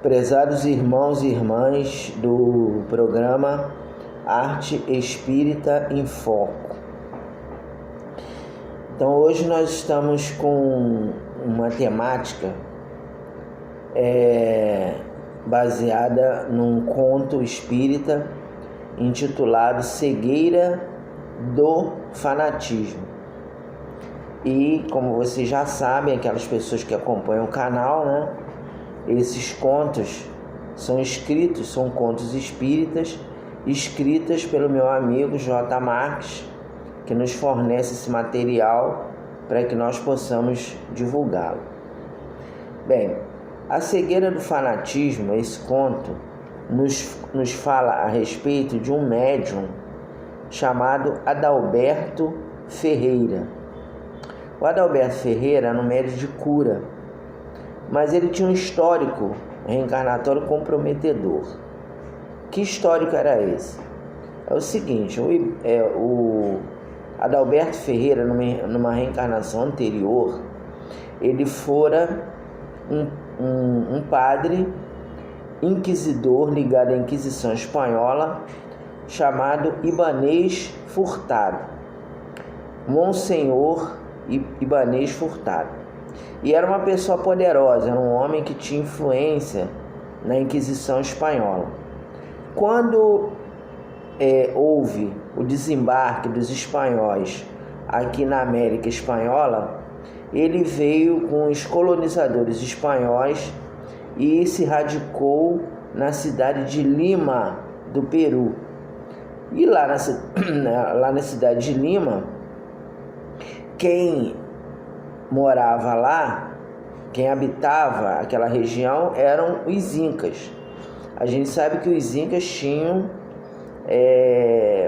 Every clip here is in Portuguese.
Prezados irmãos e irmãs do programa Arte Espírita em Foco. Então hoje nós estamos com uma temática baseada num conto espírita intitulado Cegueira do Fanatismo. E como vocês já sabem, aquelas pessoas que acompanham o canal, né? Esses contos são contos espíritas, escritas pelo meu amigo J. Marques, que nos fornece esse material para que nós possamos divulgá-lo. Bem, a cegueira do fanatismo, esse conto, nos fala a respeito de um médium chamado Adalberto Ferreira. O Adalberto Ferreira era um médium de cura, mas ele tinha um histórico reencarnatório comprometedor. Que histórico era esse? É o seguinte, o Adalberto Ferreira, numa reencarnação anterior, ele fora um padre inquisidor ligado à Inquisição Espanhola, chamado Ibanez Furtado, Monsenhor Ibanez Furtado. E era uma pessoa poderosa, era um homem que tinha influência na Inquisição Espanhola. Quando houve o desembarque dos espanhóis aqui na América Espanhola, ele veio com os colonizadores espanhóis e se radicou na cidade de Lima, do Peru. E lá na cidade de Lima, quem morava lá, quem habitava aquela região eram os incas. A gente sabe que os incas tinham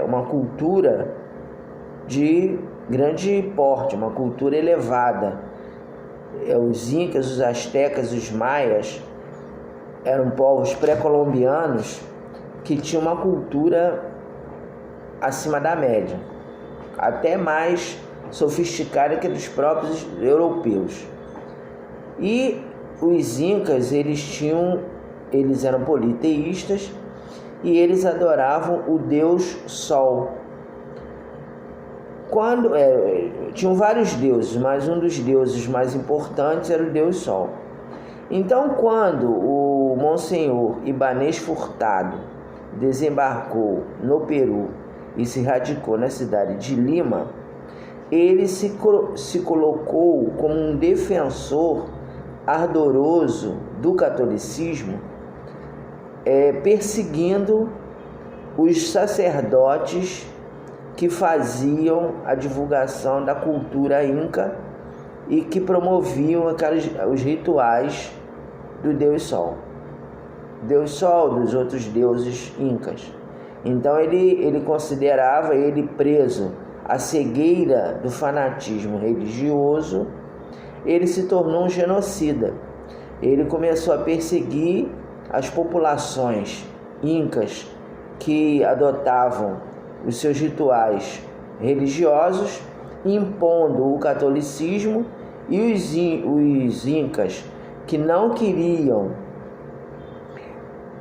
uma cultura de grande porte, uma cultura elevada. Os incas, os astecas, os maias eram povos pré-colombianos que tinham uma cultura acima da média, até mais sofisticada que a dos próprios europeus. E os incas, eles eram politeístas e eles adoravam o deus Sol. Tinham vários deuses, mas um dos deuses mais importantes era o deus Sol. Então, quando o Monsenhor Ibanez Furtado desembarcou no Peru e se radicou na cidade de Lima, ele se colocou como um defensor ardoroso do catolicismo, perseguindo os sacerdotes que faziam a divulgação da cultura inca e que promoviam os rituais do Deus Sol. Deus Sol, dos outros deuses incas. Então ele considerava ele preso a cegueira do fanatismo religioso, ele se tornou um genocida. Ele começou a perseguir as populações incas que adotavam os seus rituais religiosos, impondo o catolicismo, e os incas que não queriam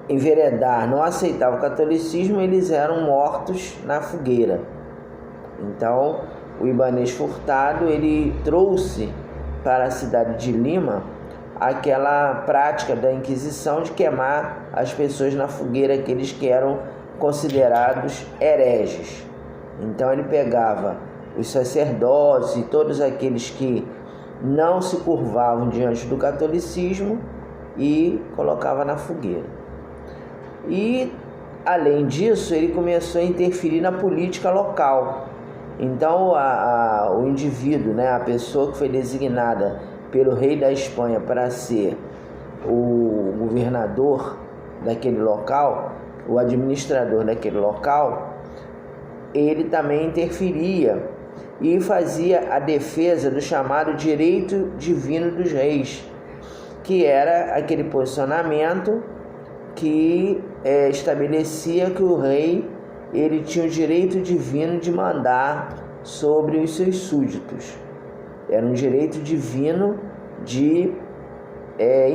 enveredar, não aceitavam o catolicismo, eles eram mortos na fogueira. Então, o Ibanez Furtado, ele trouxe para a cidade de Lima aquela prática da Inquisição de queimar as pessoas na fogueira, aqueles que eram considerados hereges. Então, ele pegava os sacerdotes e todos aqueles que não se curvavam diante do catolicismo e colocava na fogueira. E, além disso, ele começou a interferir na política local. Então, o indivíduo, a pessoa que foi designada pelo rei da Espanha para ser o governador daquele local, o administrador daquele local, ele também interferia e fazia a defesa do chamado direito divino dos reis, que era aquele posicionamento que estabelecia que o rei ele tinha o direito divino de mandar sobre os seus súditos. Era um direito divino de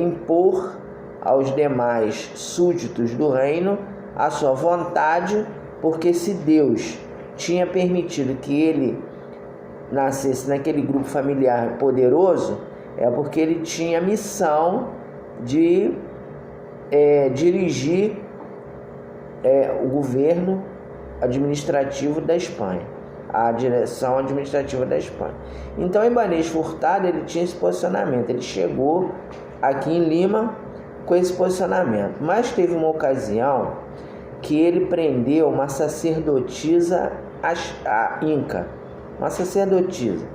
impor aos demais súditos do reino a sua vontade, porque se Deus tinha permitido que ele nascesse naquele grupo familiar poderoso, é porque ele tinha a missão de dirigir o governo administrativo da Espanha, a direção administrativa da Espanha. Então, Ibanez Furtado, ele tinha esse posicionamento, ele chegou aqui em Lima com esse posicionamento, mas teve uma ocasião que ele prendeu uma sacerdotisa inca, uma sacerdotisa.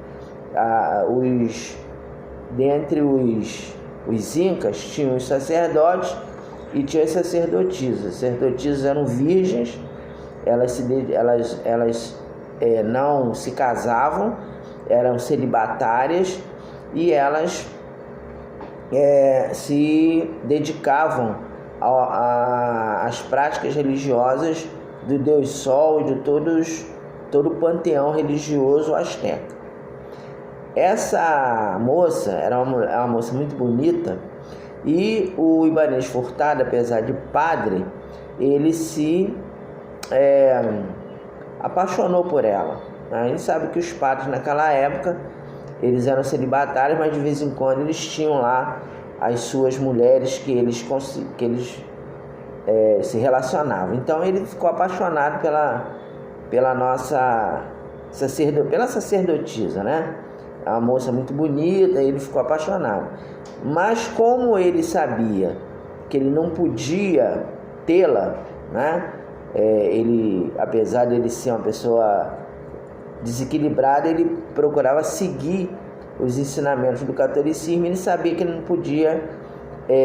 Dentre os incas tinham os sacerdotes e tinha as sacerdotisas. As sacerdotisas eram virgens, elas não se casavam, eram celibatárias e elas se dedicavam às práticas religiosas do Deus Sol e de todo o panteão religioso asteca. Essa moça era uma moça muito bonita e o Ibanez Furtado, apesar de padre, ele se apaixonou por ela. A gente sabe que os padres naquela época eles eram celibatários, mas de vez em quando eles tinham lá as suas mulheres que eles se relacionavam. Então ele ficou apaixonado pela nossa sacerdotisa, né? É uma moça muito bonita, ele ficou apaixonado. Mas como ele sabia que ele não podia tê-la, né? Ele, apesar de ele ser uma pessoa desequilibrada, ele procurava seguir os ensinamentos do catolicismo. Ele sabia que ele não podia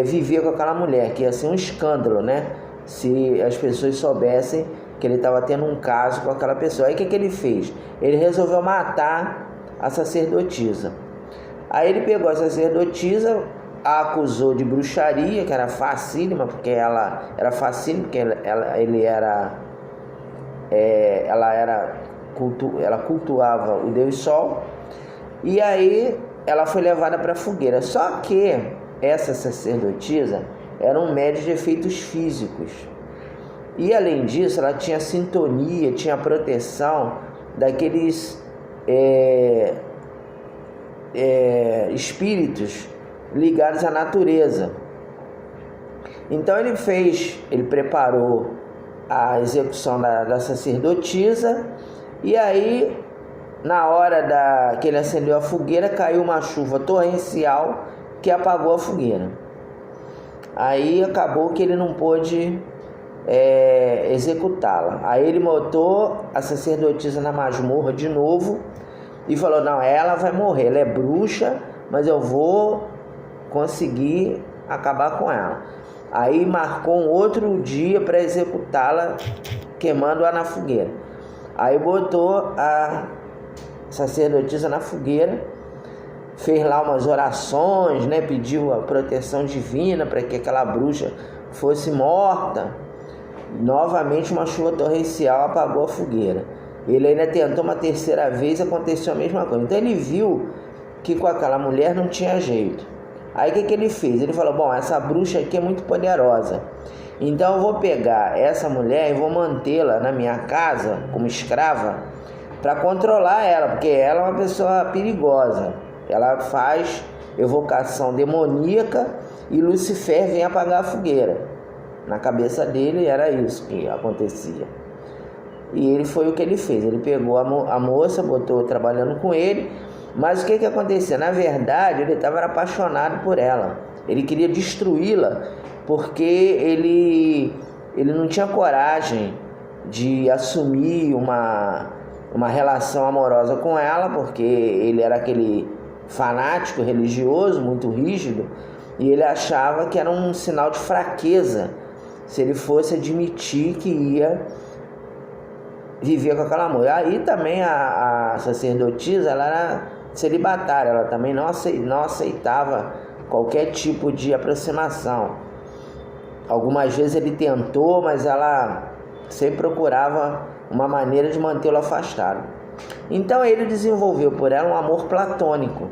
viver com aquela mulher, que ia ser um escândalo, né? Se as pessoas soubessem que ele estava tendo um caso com aquela pessoa. Aí o que ele fez? Ele resolveu matar a sacerdotisa. Aí ele pegou a sacerdotisa, a acusou de bruxaria, que era facílima, porque ela era facílima, porque ela cultuava o Deus Sol. E aí ela foi levada para a fogueira. Só que essa sacerdotisa era um médium de efeitos físicos. E além disso, ela tinha sintonia, tinha proteção daqueles espíritos ligados à natureza. Então ele preparou a execução da sacerdotisa, e aí na hora que ele acendeu a fogueira, caiu uma chuva torrencial que apagou a fogueira. Aí acabou que ele não pôde executá-la. Aí ele botou a sacerdotisa na masmorra de novo e falou: não, ela vai morrer, ela é bruxa, mas eu vou conseguir acabar com ela. Aí marcou um outro dia para executá-la, queimando-a na fogueira. Aí botou a sacerdotisa na fogueira, fez lá umas orações, né? Pediu a proteção divina para que aquela bruxa fosse morta. Novamente uma chuva torrencial apagou a fogueira. Ele ainda tentou uma terceira vez, aconteceu a mesma coisa. Então ele viu que com aquela mulher não tinha jeito. Aí o que ele fez? Ele falou: bom, essa bruxa aqui é muito poderosa, então eu vou pegar essa mulher e vou mantê-la na minha casa como escrava para controlar ela, porque ela é uma pessoa perigosa. Ela faz evocação demoníaca e Lucifer vem apagar a fogueira. Na cabeça dele era isso que acontecia. E foi o que ele fez. Ele pegou a moça, botou trabalhando com ele. Mas o que acontecia? Na verdade, ele estava apaixonado por ela. Ele queria destruí-la, porque ele não tinha coragem de assumir uma relação amorosa com ela, porque ele era aquele fanático religioso, muito rígido, e ele achava que era um sinal de fraqueza se ele fosse admitir que ia viver com aquela mulher. Aí também a sacerdotisa, ela era celibatária, ela também não aceitava qualquer tipo de aproximação. Algumas vezes ele tentou, mas ela sempre procurava uma maneira de mantê-lo afastado. Então ele desenvolveu por ela um amor platônico.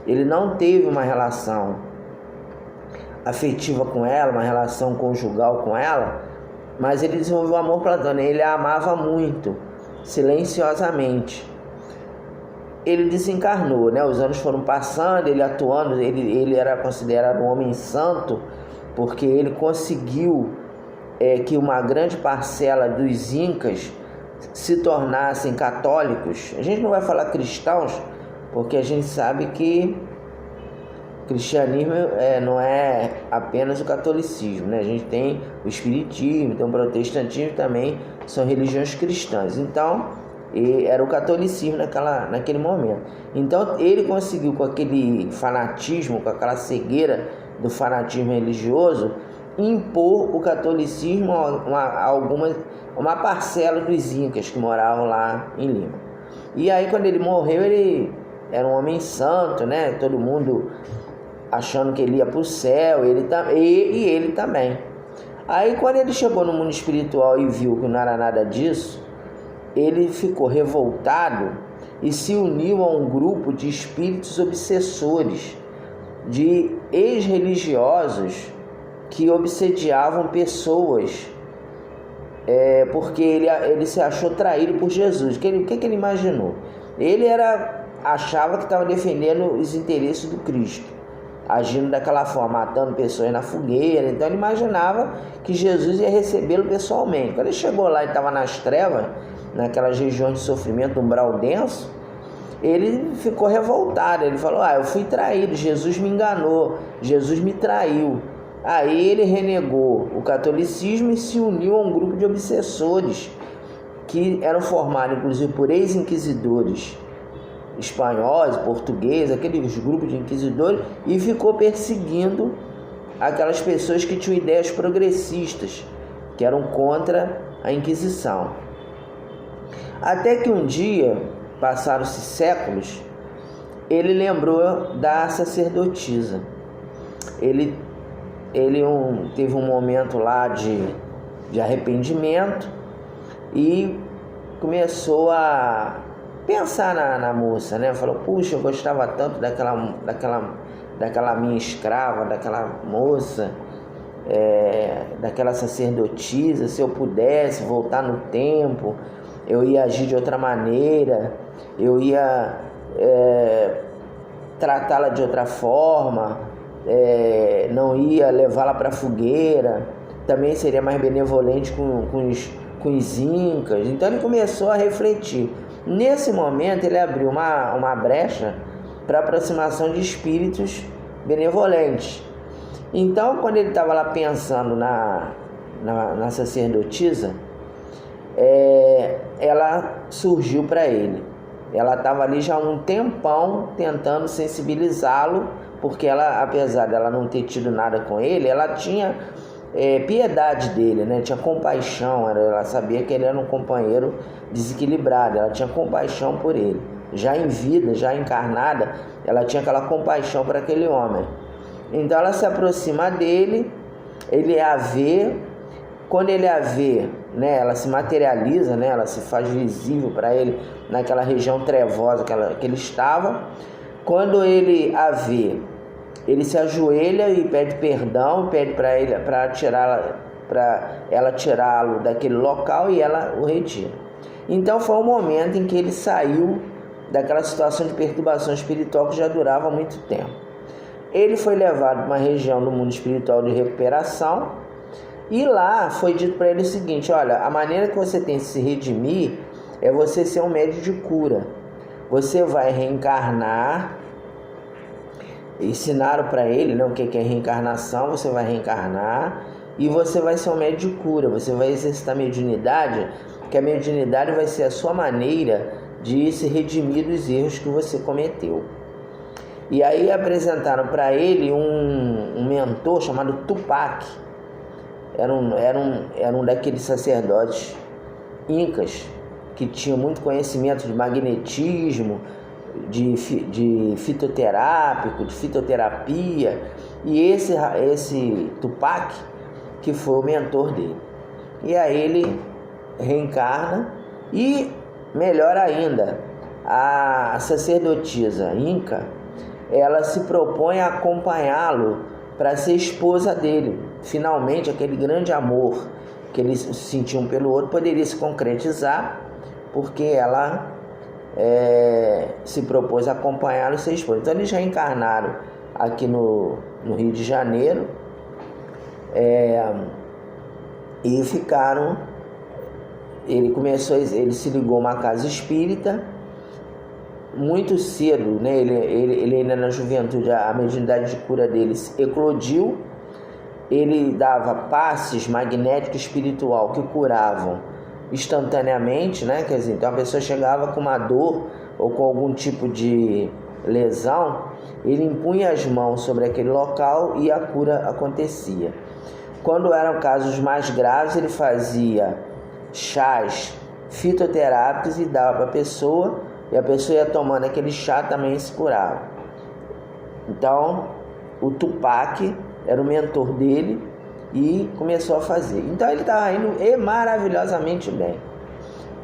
Ele não teve uma relação afetiva com ela, uma relação conjugal com ela, mas ele desenvolveu um amor platônico, ele a amava muito, silenciosamente. Ele desencarnou, né? Os anos foram passando, ele atuando, ele era considerado um homem santo, porque ele conseguiu que uma grande parcela dos incas se tornassem católicos. A gente não vai falar cristãos, porque a gente sabe que cristianismo não é apenas o catolicismo, né? A gente tem o espiritismo, tem o protestantismo também, são religiões cristãs. Então, era o catolicismo naquele momento. Então, ele conseguiu, com aquele fanatismo, com aquela cegueira do fanatismo religioso, impor o catolicismo a uma parcela dos incas que moravam lá em Lima. E aí, quando ele morreu, ele era um homem santo, né? Todo mundo achando que ele ia para o céu, e ele também. Aí, quando ele chegou no mundo espiritual e viu que não era nada disso, ele ficou revoltado e se uniu a um grupo de espíritos obsessores, de ex-religiosos que obsediavam pessoas, porque ele se achou traído por Jesus. O que ele imaginou? Ele achava que estava defendendo os interesses do Cristo, agindo daquela forma, matando pessoas na fogueira. Então ele imaginava que Jesus ia recebê-lo pessoalmente. Quando ele chegou lá e estava nas trevas, naquelas regiões de sofrimento, umbral denso, ele ficou revoltado. Ele falou: eu fui traído, Jesus me enganou, Jesus me traiu. Aí ele renegou o catolicismo e se uniu a um grupo de obsessores que eram formados inclusive por ex-inquisidores espanhóis, portugueses, aqueles grupos de inquisidores, e ficou perseguindo aquelas pessoas que tinham ideias progressistas, que eram contra a Inquisição. Até que um dia, passaram-se séculos, ele lembrou da sacerdotisa. Ele teve um momento lá de arrependimento e começou a pensar na moça, né? Falou: puxa, eu gostava tanto daquela minha escrava, daquela moça, daquela sacerdotisa. Se eu pudesse voltar no tempo, eu ia agir de outra maneira, eu ia tratá-la de outra forma, não ia levá-la para a fogueira, também seria mais benevolente com os incas. Então ele começou a refletir. Nesse momento ele abriu uma brecha para aproximação de espíritos benevolentes. Então, quando ele estava lá pensando na sacerdotisa, ela surgiu para ele. Ela estava ali já há um tempão tentando sensibilizá-lo, porque ela, apesar dela não ter tido nada com ele, ela tinha piedade dele, né? Tinha compaixão. Ela sabia que ele era um companheiro desequilibrado, ela tinha compaixão por ele. Já em vida, já encarnada, ela tinha aquela compaixão para aquele homem. Então ela se aproxima dele, ele a vê. Quando ele a vê, né, ela se materializa, né, ela se faz visível para ele naquela região trevosa que ele estava. Quando ele a vê, ele se ajoelha e pede perdão, pede para ela tirá-lo daquele local, e ela o retira. Então foi um momento em que ele saiu daquela situação de perturbação espiritual que já durava muito tempo. Ele foi levado para uma região do mundo espiritual de recuperação, e lá foi dito para ele o seguinte: olha, a maneira que você tem de se redimir é você ser um médium de cura. Você vai reencarnar. Ensinaram para ele, né, o que é reencarnação. Você vai reencarnar e você vai ser um médium de cura. Você vai exercitar a mediunidade, que a mediunidade vai ser a sua maneira de se redimir dos erros que você cometeu. E aí apresentaram para ele um mentor chamado Tupac. Era um daqueles sacerdotes incas que tinha muito conhecimento de magnetismo, de fitoterápico, de fitoterapia. E esse Tupac que foi o mentor dele. E aí ele reencarna e, melhor ainda, a sacerdotisa inca, ela se propõe a acompanhá-lo para ser esposa dele. Finalmente, aquele grande amor que eles sentiam um pelo outro poderia se concretizar, porque ela se propôs a acompanhá-lo e ser esposa. Então eles já encarnaram aqui no Rio de Janeiro, e ficaram. Ele se ligou a uma casa espírita muito cedo, né? Ele ainda na juventude, a mediunidade de cura dele eclodiu. Ele dava passes magnético espiritual que curavam instantaneamente, né? Quer dizer, então a pessoa chegava com uma dor ou com algum tipo de lesão, ele impunha as mãos sobre aquele local e a cura acontecia. Quando eram casos mais graves, ele fazia chás fitoterápicos e dava para a pessoa, e a pessoa ia tomando aquele chá, também se curava. Então, o Tupac era o mentor dele e começou a fazer. Então ele estava indo maravilhosamente bem.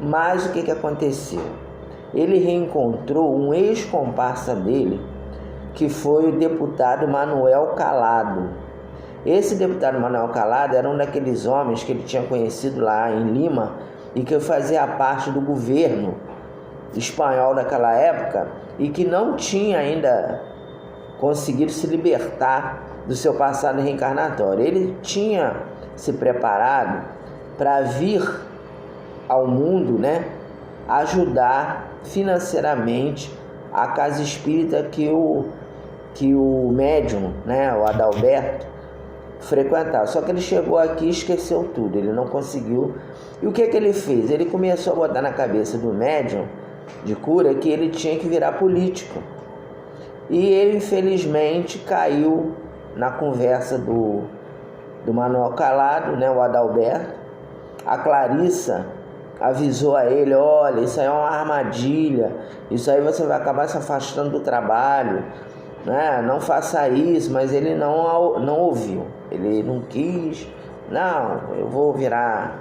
Mas o que aconteceu? Ele reencontrou um ex-comparsa dele, que foi o deputado Manuel Calado. Esse deputado Manuel Calado era um daqueles homens que ele tinha conhecido lá em Lima e que fazia parte do governo espanhol daquela época e que não tinha ainda conseguido se libertar do seu passado reencarnatório. Ele tinha se preparado para vir ao mundo, né, ajudar financeiramente a casa espírita que o médium, né, o Adalberto, frequentava. Só que ele chegou aqui e esqueceu tudo, ele não conseguiu. E o que ele fez? Ele começou a botar na cabeça do médium de cura que ele tinha que virar político. E ele, infelizmente, caiu na conversa do Manuel Calado, né, o Adalberto. A Clarissa avisou a ele: olha, isso aí é uma armadilha, isso aí você vai acabar se afastando do trabalho, né? Não faça isso. Mas ele não ouviu, ele não quis. Não, eu vou virar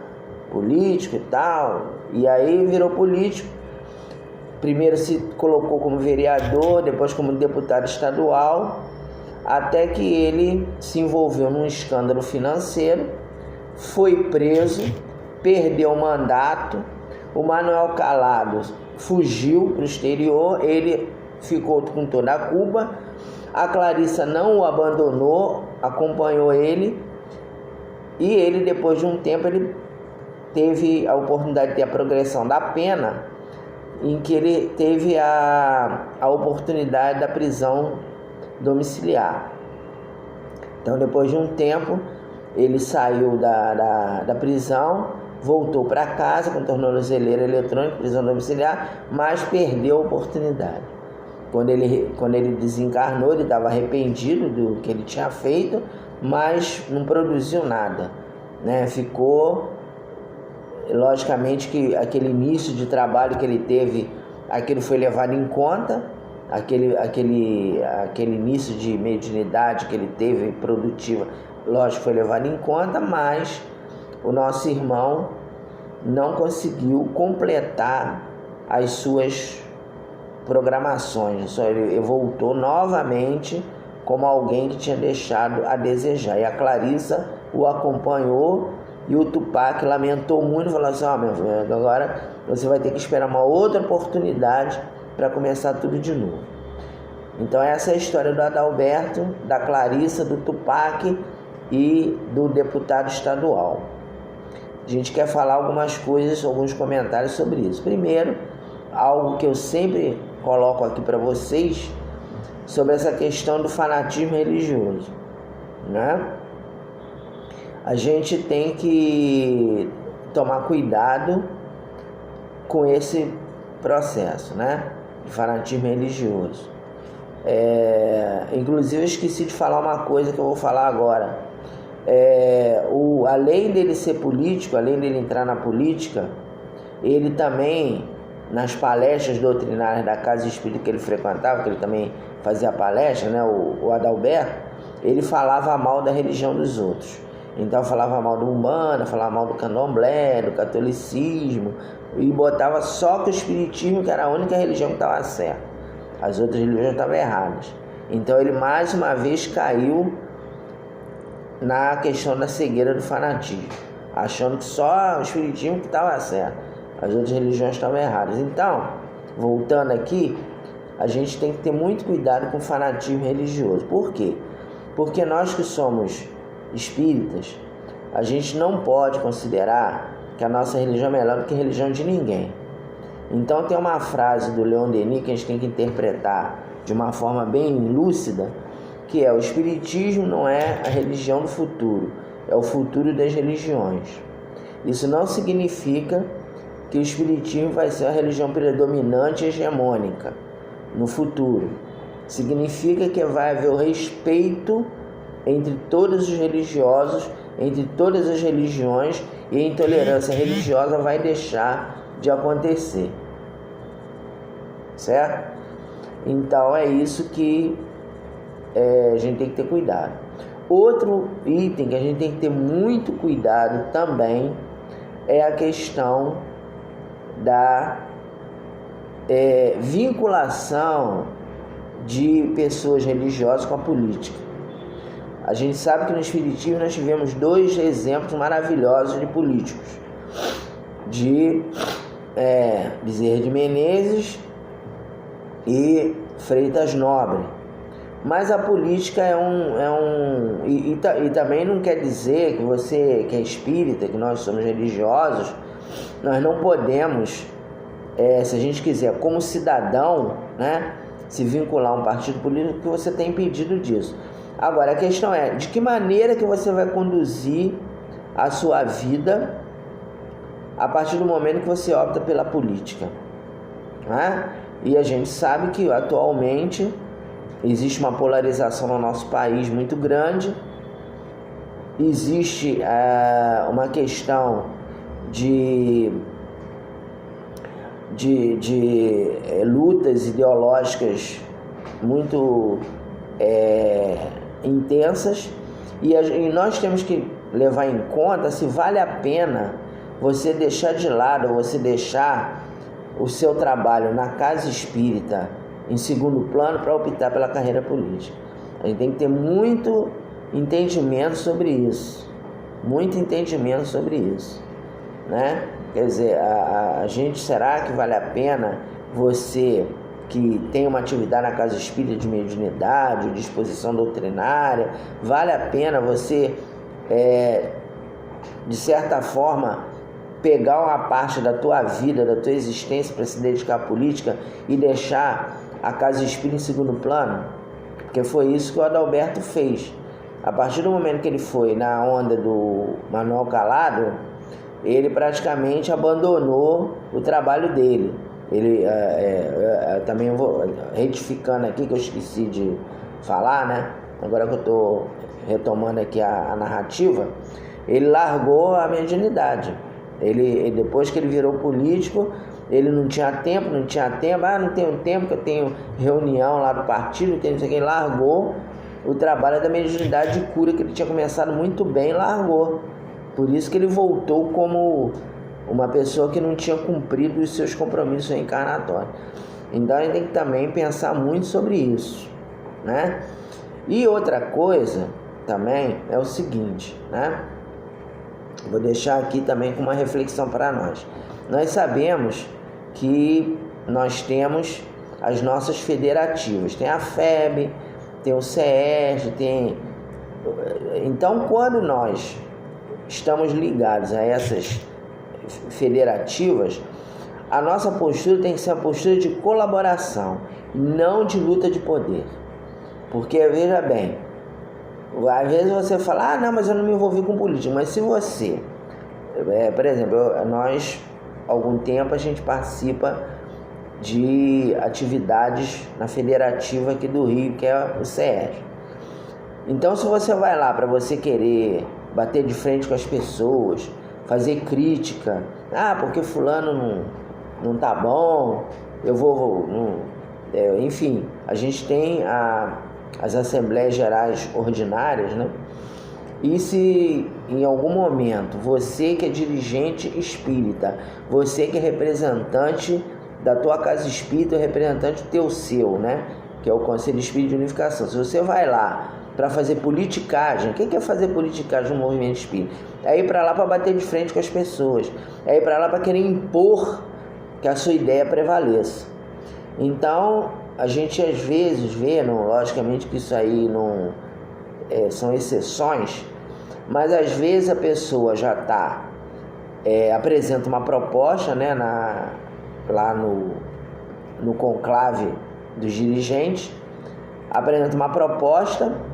político e tal. E aí virou político. Primeiro se colocou como vereador, depois como deputado estadual, até que ele se envolveu num escândalo financeiro, foi preso, perdeu o mandato. O Manuel Calado fugiu para o exterior, ele ficou com toda a culpa. A Clarissa não o abandonou, acompanhou ele, e ele, depois de um tempo, ele teve a oportunidade de ter a progressão da pena, em que ele teve a oportunidade da prisão domiciliar. Então, depois de um tempo, ele saiu da prisão, voltou para casa com tornozeleira eletrônica, prisão domiciliar, mas perdeu a oportunidade. Quando ele desencarnou, ele estava arrependido do que ele tinha feito, mas não produziu nada, né? Ficou... Logicamente que aquele início de trabalho que ele teve, aquilo foi levado em conta, aquele início de mediunidade que ele teve, produtiva, lógico, foi levado em conta, mas o nosso irmão não conseguiu completar as suas programações. Só ele voltou novamente como alguém que tinha deixado a desejar. E a Clarissa o acompanhou, e o Tupac lamentou muito, falou assim: meu filho, agora você vai ter que esperar uma outra oportunidade para começar tudo de novo. Então essa é a história do Adalberto, da Clarissa, do Tupac e do deputado estadual. A gente quer falar algumas coisas, alguns comentários sobre isso. Primeiro, algo que eu sempre coloco aqui para vocês, sobre essa questão do fanatismo religioso, né? A gente tem que tomar cuidado com esse processo, né, de fanatismo religioso. Inclusive eu esqueci de falar uma coisa que eu vou falar agora. Além dele ser político, além dele entrar na política, ele também, nas palestras doutrinárias da casa espírita que ele frequentava, que ele também fazia palestra, né, o Adalberto, ele falava mal da religião dos outros. Então falava mal do Umbanda, falava mal do Candomblé, do catolicismo, e botava só que o espiritismo, que era a única religião que estava certa, as outras religiões estavam erradas. Então ele mais uma vez caiu na questão da cegueira do fanatismo, achando que só o espiritismo que estava certo, as outras religiões estavam erradas. Então, voltando aqui, a gente tem que ter muito cuidado com o fanatismo religioso. Por quê? Porque nós que somos espíritas, a gente não pode considerar que a nossa religião é melhor do que a religião de ninguém. Então tem uma frase do Leon Denis que a gente tem que interpretar de uma forma bem lúcida, que é: o espiritismo não é a religião do futuro, é o futuro das religiões. Isso não significa que o espiritismo vai ser a religião predominante e hegemônica no futuro. Significa que vai haver o respeito entre todos os religiosos, entre todas as religiões, e a intolerância religiosa vai deixar de acontecer. Certo? Então é isso que a gente tem que ter cuidado. Outro item que a gente tem que ter muito cuidado também é a questão da vinculação de pessoas religiosas com a política. A gente sabe que no Espiritismo nós tivemos 2 exemplos maravilhosos de políticos, de Bezerra de Menezes e Freitas Nobre. Mas a política e também não quer dizer que você que é espírita, que nós somos religiosos, nós não podemos, se a gente quiser, como cidadão, né, se vincular a um partido político, que você tem impedido disso. Agora, a questão é, de que maneira que você vai conduzir a sua vida a partir do momento que você opta pela política, né? E a gente sabe que atualmente existe uma polarização no nosso país muito grande, existe uma questão de lutas ideológicas muito intensas, e nós temos que levar em conta se vale a pena você deixar de lado, ou você deixar o seu trabalho na casa espírita em segundo plano para optar pela carreira política. A gente tem que ter muito entendimento sobre isso, né? Quer dizer, a gente, será que vale a pena você que tem uma atividade na casa espírita de mediunidade, de exposição doutrinária, vale a pena você, de certa forma, pegar uma parte da tua vida, da tua existência para se dedicar à política e deixar a casa espírita em segundo plano? Porque foi isso que o Adalberto fez. A partir do momento que ele foi na onda do Manuel Calado, ele praticamente abandonou o trabalho dele. Ele, também vou retificando aqui, que eu esqueci de falar, né? Agora que eu estou retomando aqui a narrativa, ele largou a mediunidade. Ele, depois que ele virou político, ele não tinha tempo, não tenho tempo, que eu tenho reunião lá do partido, não sei o que, ele largou o trabalho da mediunidade de cura, que ele tinha começado muito bem, largou. Por isso que ele voltou como uma pessoa que não tinha cumprido os seus compromissos reencarnatórios. Então a gente tem que também pensar muito sobre isso, né? E outra coisa também é o seguinte, né? Vou deixar aqui também com uma reflexão para nós. Nós sabemos que nós temos as nossas federativas. Tem a FEB, tem o CES, tem... Então, quando nós estamos ligados a essas federativas, a nossa postura tem que ser uma postura de colaboração, não de luta de poder. Porque, veja bem, às vezes você fala, não, mas eu não me envolvi com política. Mas se você, por exemplo, nós, há algum tempo, a gente participa de atividades na federativa aqui do Rio, que é o CES. Então, se você vai lá para você querer bater de frente com as pessoas, fazer crítica, porque fulano não tá bom, eu vou enfim, a gente tem as Assembleias Gerais Ordinárias, né? E se em algum momento você que é dirigente espírita, você que é representante da tua casa espírita, representante do seu, né? Que é o Conselho Espírita de Unificação, se você vai lá para fazer politicagem. O que é fazer politicagem no movimento espírita? É ir para lá para bater de frente com as pessoas, é ir para lá para querer impor que a sua ideia prevaleça. Então, a gente às vezes vê, não, logicamente que isso aí não são exceções, mas às vezes a pessoa já está, apresenta uma proposta, né, lá no conclave dos dirigentes, apresenta uma proposta,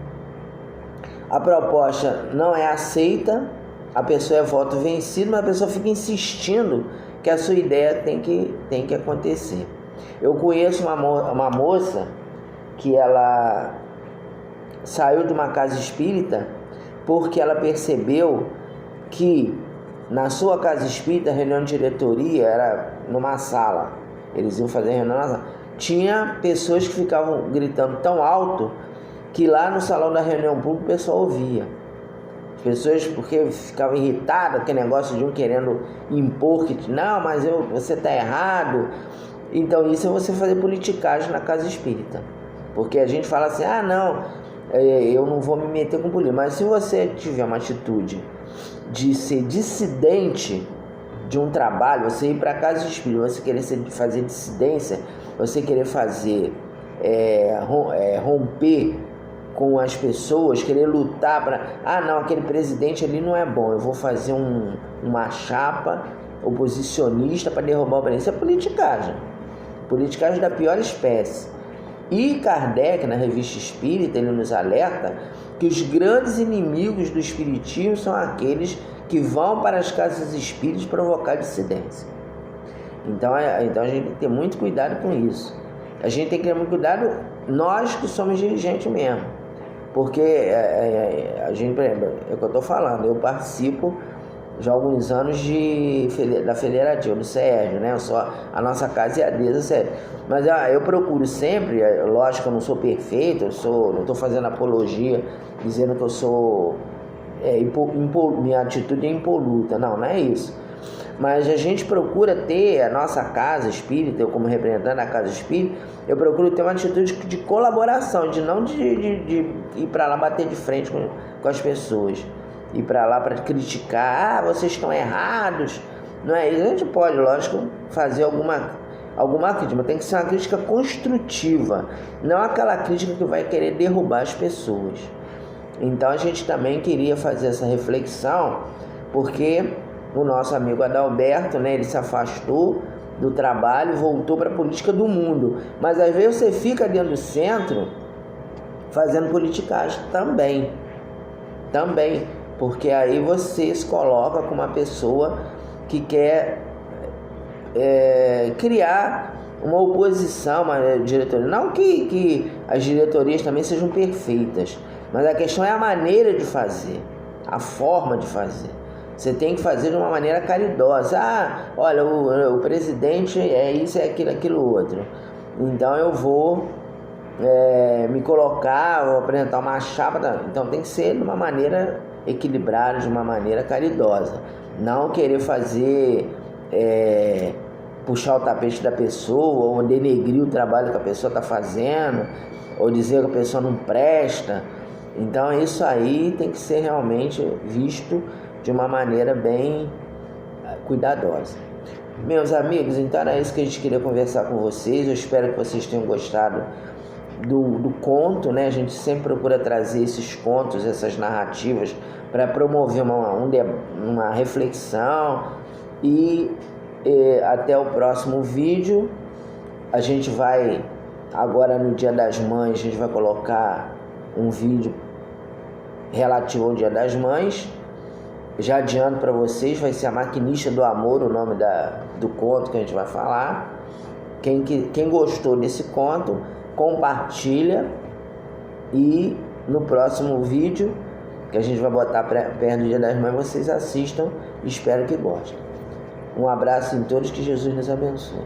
a proposta não é aceita, a pessoa é voto vencido, mas a pessoa fica insistindo que a sua ideia tem que acontecer. Eu conheço uma moça que ela saiu de uma casa espírita porque ela percebeu que na sua casa espírita a reunião de diretoria era numa sala, eles iam fazer reunião na sala. Tinha pessoas que ficavam gritando tão alto que lá no salão da reunião pública o pessoal ouvia. As pessoas, porque ficavam irritadas, aquele negócio de um querendo impor que não, mas você está errado. Então isso é você fazer politicagem na casa espírita, porque a gente fala assim, não, eu não vou me meter com política, mas se você tiver uma atitude de ser dissidente de um trabalho, você ir para a casa espírita, você querer fazer dissidência, você querer fazer romper com as pessoas, querer lutar para, não, aquele presidente ali não é bom, eu vou fazer uma chapa oposicionista para derrubar o presidente. Isso é politicagem da pior espécie. E Kardec, na Revista Espírita, ele nos alerta que os grandes inimigos do espiritismo são aqueles que vão para as casas espíritas provocar dissidência. Então a gente tem que ter muito cuidado com isso. A gente tem que ter muito cuidado, nós que somos dirigentes mesmo, porque a gente, por exemplo, é o que eu estou falando, eu participo já há alguns anos da federativa, do SERJ, né? A nossa casa é a do SERJ. Mas eu procuro sempre, lógico que eu não sou perfeito, não estou fazendo apologia, dizendo que eu sou, minha atitude é impoluta, não é isso. Mas a gente procura ter a nossa casa espírita, eu como representante da casa espírita, eu procuro ter uma atitude de colaboração, de não de ir para lá bater de frente com as pessoas. Ir para lá para criticar, vocês estão errados, não é isso. A gente pode, lógico, fazer alguma crítica, mas tem que ser uma crítica construtiva, não aquela crítica que vai querer derrubar as pessoas. Então a gente também queria fazer essa reflexão, porque o nosso amigo Adalberto, né, ele se afastou do trabalho, voltou para a política do mundo, mas às vezes você fica dentro do centro fazendo politicagem também, porque aí você se coloca como uma pessoa que quer criar uma oposição, uma diretoria. Não que as diretorias também sejam perfeitas, mas a questão é a maneira de fazer, a forma de fazer. Você tem que fazer de uma maneira caridosa. Olha, o presidente é isso, é aquilo outro. Então eu vou me colocar, vou apresentar uma chapa. Então tem que ser de uma maneira equilibrada, de uma maneira caridosa. Não querer fazer, puxar o tapete da pessoa, ou denegrir o trabalho que a pessoa está fazendo, ou dizer que a pessoa não presta. Então isso aí tem que ser realmente visto de uma maneira bem cuidadosa. Meus amigos, então era isso que a gente queria conversar com vocês. Eu espero que vocês tenham gostado do conto, né? A gente sempre procura trazer esses contos, essas narrativas, para promover uma reflexão. E até o próximo vídeo. A gente vai, agora no Dia das Mães, a gente vai colocar um vídeo relativo ao Dia das Mães. Já adianto para vocês, vai ser A Maquinista do Amor, o nome do conto que a gente vai falar. Quem gostou desse conto, compartilha, e no próximo vídeo, que a gente vai botar perto do Dia das Mães, vocês assistam e espero que gostem. Um abraço em todos, que Jesus nos abençoe.